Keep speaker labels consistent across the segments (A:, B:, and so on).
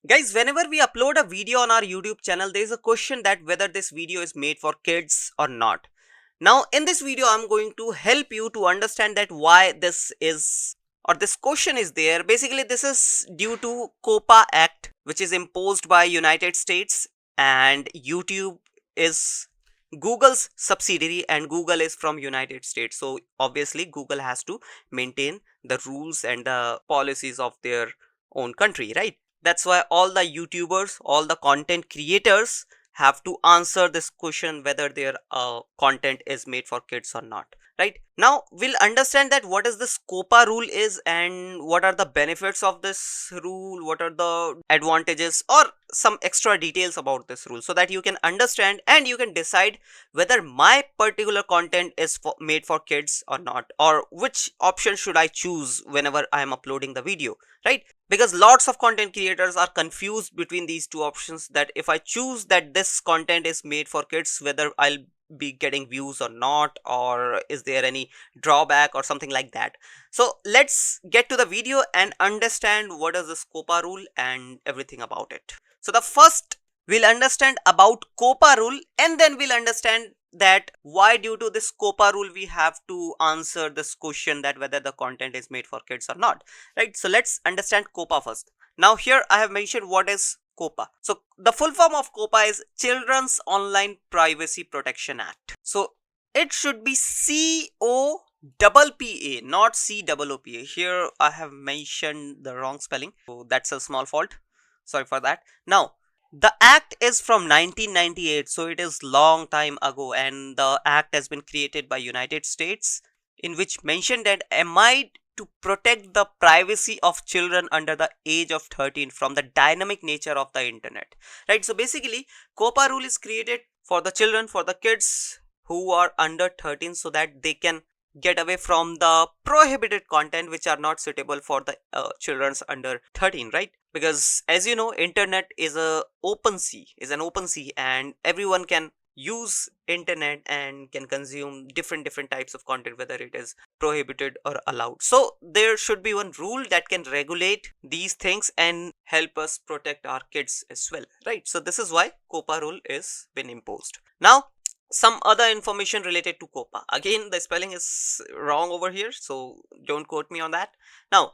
A: Guys, whenever we upload a video on our YouTube channel, there is a question that whether this video is made for kids or not. Now, in this video, I'm going to help you to understand that why this is or this question is there. Basically, this is due to COPPA Act, which is imposed by United States, and YouTube is Google's subsidiary and Google is from United States. So obviously Google has to maintain the rules and the policies of their own country, right? That's why all the YouTubers, all the content creators have to answer this question whether their content is made for kids or not. Right now we'll understand that what is this COPPA rule is and what are the benefits of this rule, what are the advantages or some extra details about this rule, so that you can understand and you can decide whether my particular content is made for kids or not, or which option should I choose whenever I am uploading the video, right? Because lots of content creators are confused between these two options, that if I choose that this content is made for kids, whether I'll be getting views or not, or is there any drawback or something like that. So let's get to the video and understand what is this COPPA rule and everything about it. So the first, we'll understand about COPPA rule, and then we'll understand that why due to this COPPA rule we have to answer this question that whether the content is made for kids or not, right? So let's understand COPPA first. Now here I have mentioned what is COPPA. So the full form of COPPA is Children's Online Privacy Protection Act. So it should be COPPA, not COOPA. Here I have mentioned the wrong spelling, so that's a small fault. Sorry for that. Now the act is from 1998, so it is long time ago, and the act has been created by United States, in which mentioned that amid to protect the privacy of children under the age of 13 from the dynamic nature of the internet, right? So basically COPPA rule is created for the children, for the kids who are under 13, so that they can get away from the prohibited content which are not suitable for the children's under 13, right? Because as you know, internet is an open sea, and everyone can use internet and can consume different types of content, whether it is prohibited or allowed. So there should be one rule that can regulate these things and help us protect our kids as well, right? So this is why COPPA rule is been imposed. Now some other information related to COPPA. Again, the spelling is wrong over here, so don't quote me on that. Now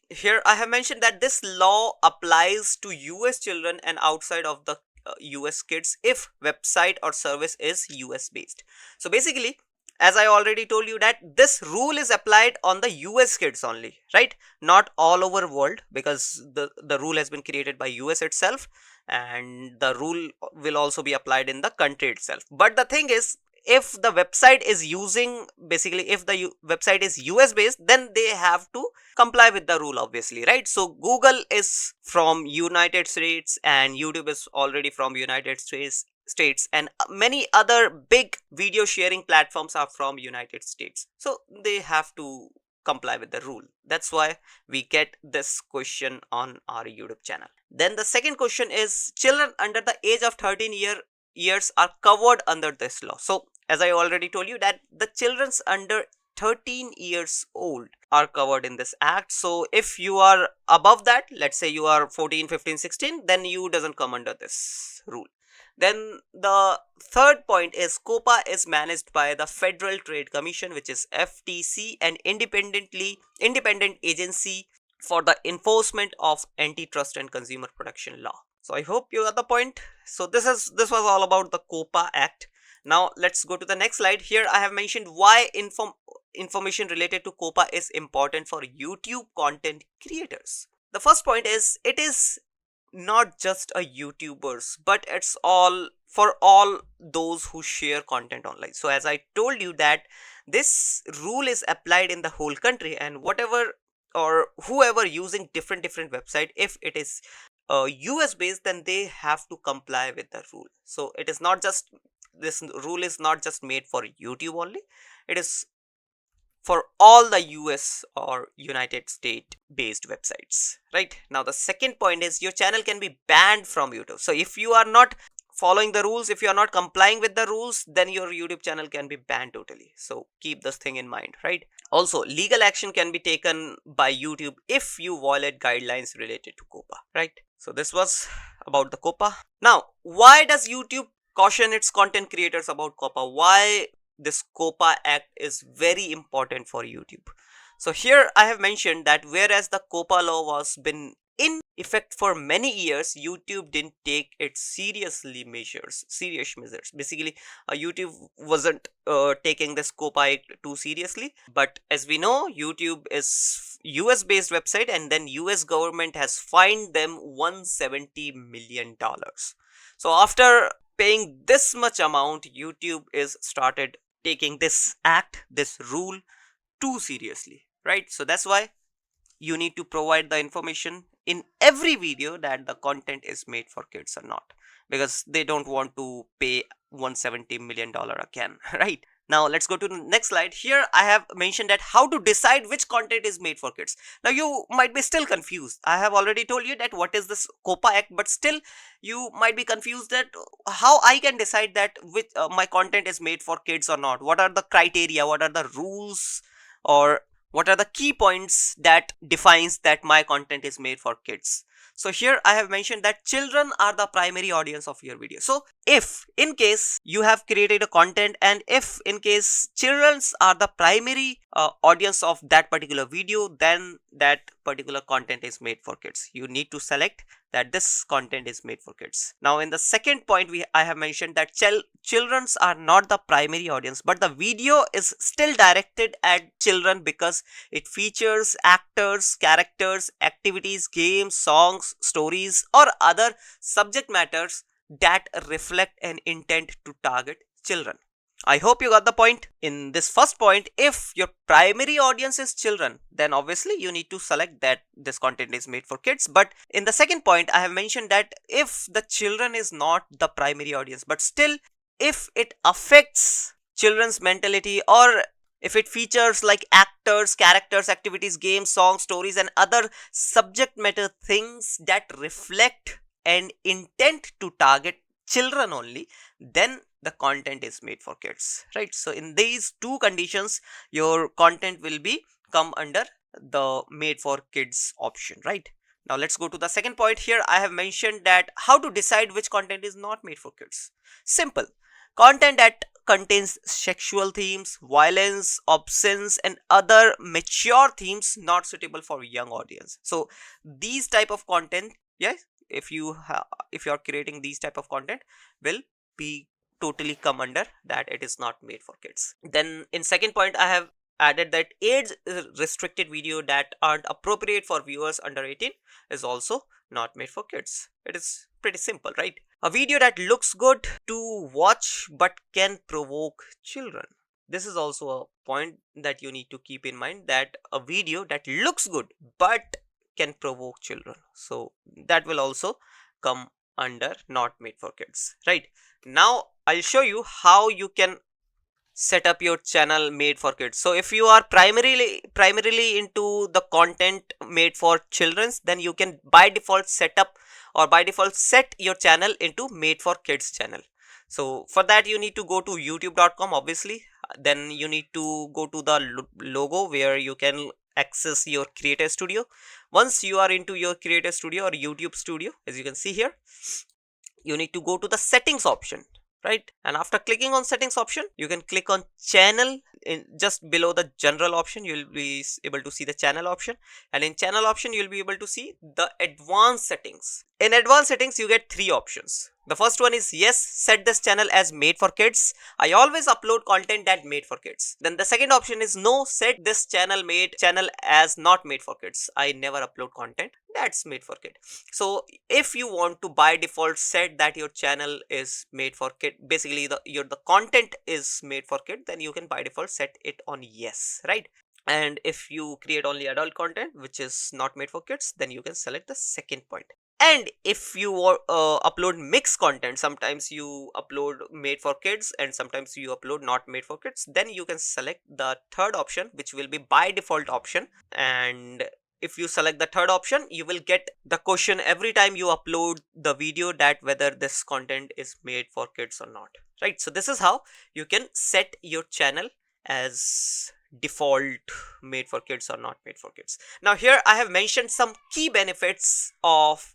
A: here I have mentioned that this law applies to US children and outside of the US kids if website or service is US based. So basically, as I already told you, that this rule is applied on the US kids only, right? Not all over world, because the rule has been created by US itself, and the rule will also be applied in the country itself. But the thing is, if the website is using, basically if the website is US based, then they have to comply with the rule, obviously, right? So Google is from United States and YouTube is already from United States, and many other big video sharing platforms are from United States, so they have to comply with the rule. That's why we get this question on our YouTube channel. Then the second question is, children under the age of 13 years are covered under this law. So as I already told you, that the children's under 13 years old are covered in this act. So if you are above that, let's say you are 14, 15, 16, then you doesn't come under this rule. Then the third point is, COPPA is managed by the Federal Trade Commission, which is FTC, an independent agency for the enforcement of antitrust and consumer protection law. So I hope you got the point. So this was all about the COPPA Act. Now let's go to the next slide. Here I have mentioned why information related to COPPA is important for YouTube content creators. The first point is, it is not just a YouTubers, but it's all for all those who share content online. So as I told you, that this rule is applied in the whole country, and whatever or whoever using different website, if it is US based, then they have to comply with the rule. So it is not just, this rule is not just made for YouTube only, it is for all the US or United States based websites, right? Now the second point is, your channel can be banned from YouTube. So if you are not following the rules, if you are not complying with the rules, then your YouTube channel can be banned totally. So keep this thing in mind, right? Also, legal action can be taken by YouTube if you violate guidelines related to COPPA, right? So this was about the COPPA. Now, why does YouTube caution its content creators about COPPA? Why this COPPA Act is very important for YouTube? So here I have mentioned that whereas the COPPA law was been in effect for many years, YouTube didn't take it serious measures. Basically, YouTube wasn't taking this COPPA Act too seriously. But as we know, YouTube is US based website, and then US government has fined them $170 million. So after paying this much amount, YouTube is started taking this act, this rule too seriously, right? So that's why you need to provide the information in every video that the content is made for kids or not, because they don't want to pay $170 million again. Right? Now let's go to the next slide. Here I have mentioned that how to decide which content is made for kids. Now you might be still confused. I have already told you that what is this COPPA Act, but still you might be confused that how I can decide that which my content is made for kids or not. What are the criteria, what are the rules, or what are the key points that defines that my content is made for kids? So here I have mentioned that children are the primary audience of your video. So if in case you have created a content, and if in case childrens are the primary audience of that particular video, then that particular content is made for kids. You need to select that this content is made for kids. Now in the second point, I have mentioned that childrens are not the primary audience, but the video is still directed at children because it features actors, characters, activities, games, songs, stories, or other subject matters that reflect an intent to target children. I hope you got the point. In this first point, if your primary audience is children, then obviously you need to select that this content is made for kids. But in the second point, I have mentioned that if the children is not the primary audience, but still if it affects children's mentality, or if it features like actors, characters, activities, games, songs, stories, and other subject matter things that reflect an intent to target children only, then the content is made for kids, right? So in these two conditions, your content will be come under the made for kids option, right? Now let's go to the second point. Here I have mentioned that how to decide which content is not made for kids. Simple. Content that contains sexual themes, violence, obscene, and other mature themes not suitable for young audience. So these type of content, yes, if you are creating these type of content, will be totally come under that it is not made for kids. Then in second point, I have added that age restricted video that aren't appropriate for viewers under 18 is also not made for kids. It is pretty simple, right? A video that looks good to watch but can provoke children. This is also a point that you need to keep in mind, that a video that looks good but can provoke children, so that will also come under not made for kids, right? Now I'll show you how you can set up your channel made for kids. So if you are primarily into the content made for children's, then you can by default set up, or by default set your channel into made for kids channel. So for that you need to go to youtube.com, obviously. Then you need to go to the logo where you can access your creator studio. Once you are into your creator studio or YouTube studio, as you can see here, you need to go to the settings option, right? And after clicking on settings option, you can click on channel. In just below the general option, you will be able to see the channel option, and in channel option you will be able to see the advanced settings. In advanced settings you get three options. The first one is yes, set this channel as made for kids. I always upload content that made for kids. Then the second option is no, set this channel as not made for kids. I never upload content that's made for kid. So if you want to by default set that your channel is made for kid, basically the content is made for kid, then you can by default set it on yes, right? And if you create only adult content which is not made for kids, then you can select the second point. And if you upload mixed content, sometimes you upload made for kids and sometimes you upload not made for kids, then you can select the third option, which will be by default option. And if you select the third option, you will get the question every time you upload the video that whether this content is made for kids or not, right? So this is how you can set your channel as default made for kids or not made for kids. Now here I have mentioned some key benefits of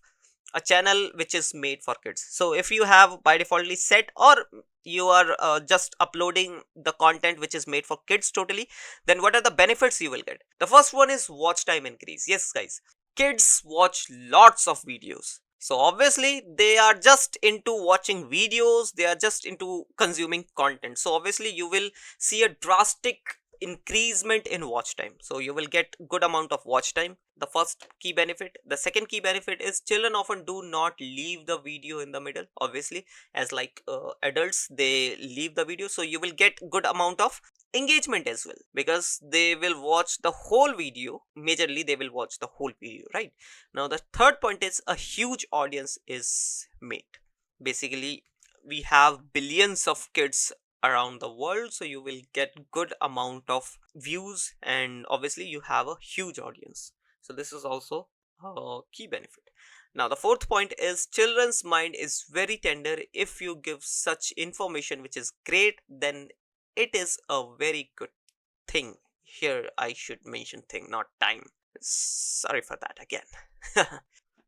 A: a channel which is made for kids. So if you have by defaultly set, or you are just uploading the content which is made for kids totally, then what are the benefits you will get? The first one is watch time increase. Yes guys, kids watch lots of videos, so obviously they are just into watching videos, they are just into consuming content, so obviously you will see a drastic increasement in watch time. So you will get good amount of watch time, the first key benefit. The second key benefit is children often do not leave the video in the middle, obviously, as like adults they leave the video, so you will get good amount of engagement as well, because they will watch the whole video, majorly they will watch the whole video, right? Now the third point is a huge audience is made. Basically we have billions of kids around the world, so you will get good amount of views, and obviously you have a huge audience, so this is also a key benefit. Now the fourth point is children's mind is very tender. If you give such information which is great, then it is a very good thing. Here I should mention thing, not time. Sorry for that again.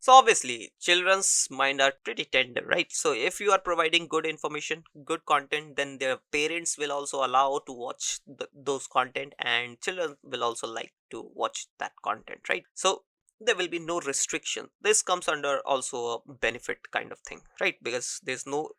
A: So obviously children's mind are pretty tender, right? So if you are providing good information, good content, then their parents will also allow to watch those content, and children will also like to watch that content, right? So there will be no restriction. This comes under also a benefit kind of thing, right? Because there's no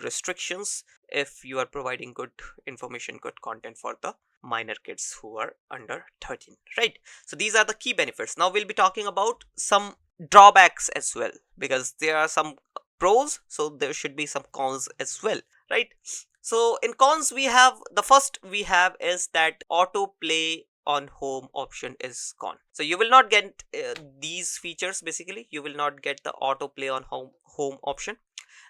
A: restrictions if you are providing good information, good content for the minor kids who are under 13, right? So these are the key benefits. Now we'll be talking about some drawbacks as well, because there are some pros, so there should be some cons as well, right? So in cons, we have the first we have is that autoplay on home option is gone. So you will not get these features. Basically you will not get the autoplay on home option.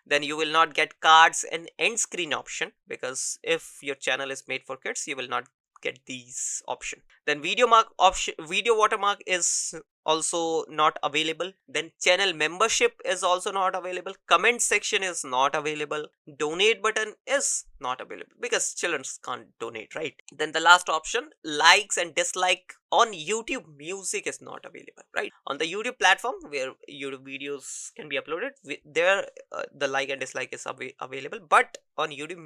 A: Then you will not get cards and end screen option, because if your channel is made for kids you will not get these option. Then video mark option, video watermark is also not available. Then channel membership is also not available. Comment section is not available. Donate button is not available, because children can't donate, right? Then the last option, likes and dislike on YouTube music, is not available, right? On the YouTube platform where YouTube videos can be uploaded, there the like and dislike is available. But on YouTube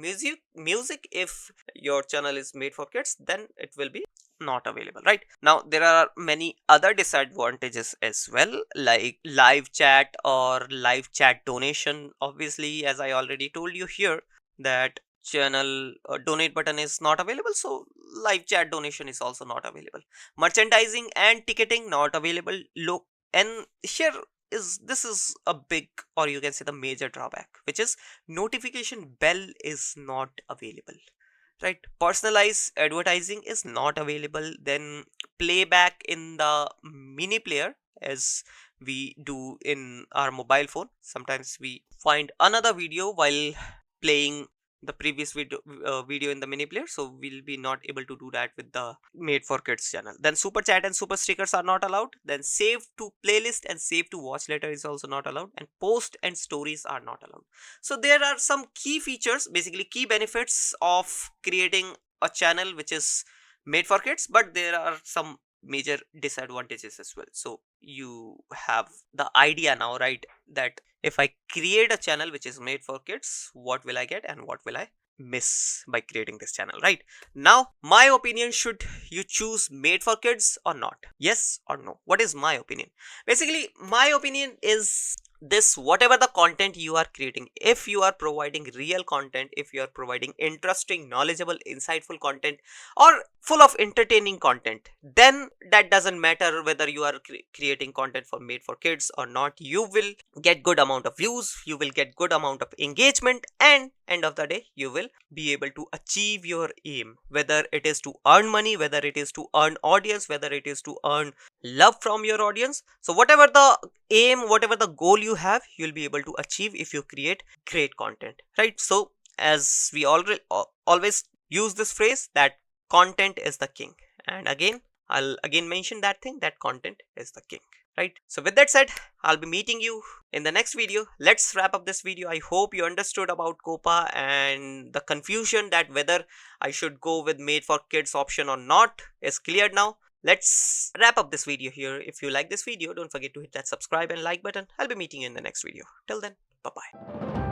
A: music, if your channel is made for kids, then it will be not available, right? Now there are many other disadvantages as well, like live chat or live chat donation. Obviously, as I already told you here, that channel donate button is not available, so live chat donation is also not available. Merchandising and ticketing not available. Look, and here is this is a big, or you can say the major drawback, which is notification bell is not available, right? Personalized advertising is not available. Then playback in the mini player, as we do in our mobile phone, sometimes we find another video while playing the previous video in the mini player, so we'll be not able to do that with the made for kids channel. Then super chat and super stickers are not allowed. Then save to playlist and save to watch later is also not allowed, and post and stories are not allowed. So there are some key features, basically key benefits of creating a channel which is made for kids, but there are some major disadvantages as well. So you have the idea now, right, that if I create a channel which is made for kids, what will I get and what will I miss by creating this channel, right? Now my opinion, should you choose made for kids or not? Yes or no? What is my opinion? Basically my opinion is this: whatever the content you are creating, if you are providing real content, if you are providing interesting, knowledgeable, insightful content, or full of entertaining content, then that doesn't matter whether you are creating content for made for kids or not. You will get good amount of views, you will get good amount of engagement, and end of the day you will be able to achieve your aim, whether it is to earn money, whether it is to earn audience, whether it is to earn love from your audience. So whatever the aim, whatever the goal you have, you'll be able to achieve if you create great content, right? So as we already always use this phrase, that content is the king, and again I'll again mention that thing, that content is the king, right? So with that said, I'll be meeting you in the next video. Let's wrap up this video. I hope you understood about COPPA, and the confusion that whether I should go with made for kids option or not is cleared now. let's wrap up this video here. If you like this video, don't forget to hit that subscribe and like button. I'll be meeting you in the next video. Till then, bye bye.